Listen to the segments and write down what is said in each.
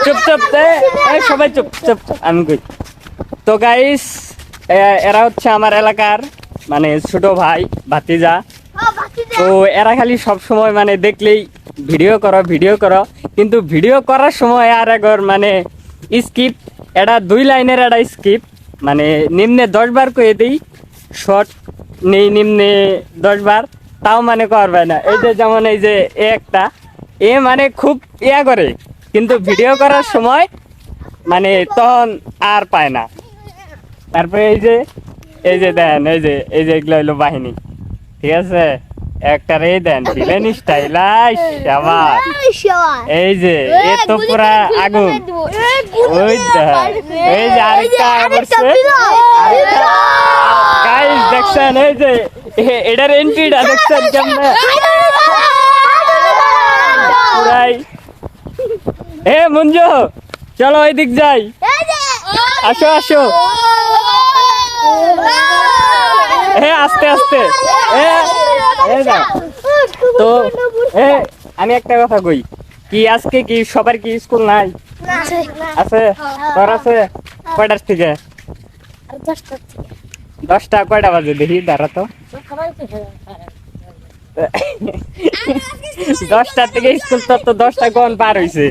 চুপ চুপ সবাই চুপ চুপ আমি কই। তো গাইস এরা হচ্ছে আমার এলাকার মানে ছোট ভাই ভাতিজা। তো এরা খালি সব সময় মানে দেখলেই ভিডিও করো কিন্তু ভিডিও করার সময় আর একবার মানে স্কিপ, এটা 2 লাইনের একটা স্কিপ মানে নিম্নে 10 বার কয়ে দিই, শর্ট নেই নিম্নে 10 বার, তাও মানে করবে না। এই যে যেমন এই যে একটা মানে খুব করে কিন্তু ভিডিও করার সময় মানে তখন আর পায় না। তারপরে এই যে দেন এই যে এগুলো হইলো বাহিনী, ঠিক আছে? একটা রে দেন ভিলেন স্টাইল আবার এই যে এ তো পুরা আগুন। ওই এই যে আরেকটা গাইস দেখছেন এই যে এটার এন্ট্রিটা দেখছেন কেমন পুরাই। মঞ্জু চলো ওই দিক যাই, আসো আসো আস্তে আস্তে। তো আমি একটা কথা কই, কি আজকে কি সবার কি স্কুল নাই? আছে? তোর আছে? কয়টার থেকে? 10টা। কয়টা বাজে দেখি দাঁড়া তো। 10টার থেকে স্কুল, তো 10টা কোন পার হইছে?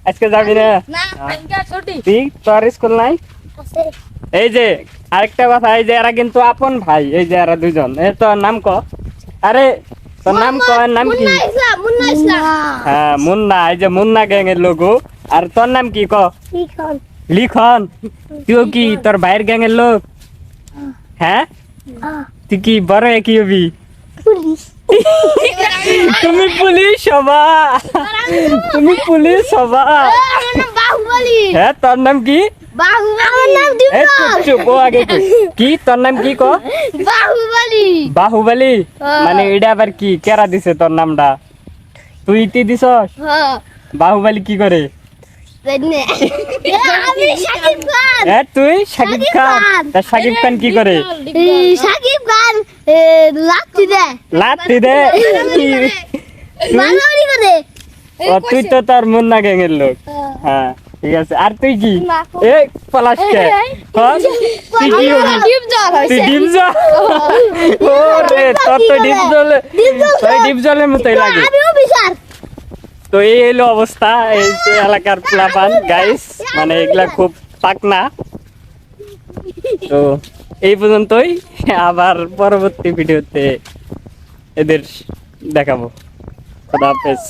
আজকে যাবি না? তোর স্কুল নাই? এই যে আরেকটা কথা, এই যে এরা কিন্তু আপন ভাই, এই যে এরা দুজন। তোর নাম ক? আরে তোর নাম ক? নাম কি? হ্যাঁ মুন্না, এই যে মুন্না গ্যাং এর লোগো। আর তোর নাম কি ক? লিখন। তুই কি তোর ভাইয়ের গ্যাং এর লোক? হ্যাঁ তুই কি বড় কি হবি? তুমি পুলিশ হবা? তুমি পুলিশ হবা? হ্যাঁ তোর নাম কি? কি তোর নাম কি ক? বাহুবলী। মানে এটা আবার কি কেরা দিছে তোর নামটা? তুই ইতি দিছ? বাহুবলী কি করে? তুই শাকিব খান? শাকিব খান কি করে? শাকিব খান লাত্তি দে। তুই তো তার মুন্না গ্যাং এর লোক। হ্যাঁ ঠিক আছে। আর তুই কি পলাশ কে? তুই কি হবি? তুই ডিম জল? ওরে তোর তো ডিম জলের মতোই লাগে। তো এই হলো অবস্থা এই এলাকার প্লাবান গাইস, মানে এগুলা খুব পাকনা। তো এই পর্যন্তই, আবার পরবর্তী ভিডিওতে এদের দেখাবো। খোদা হাফেজ।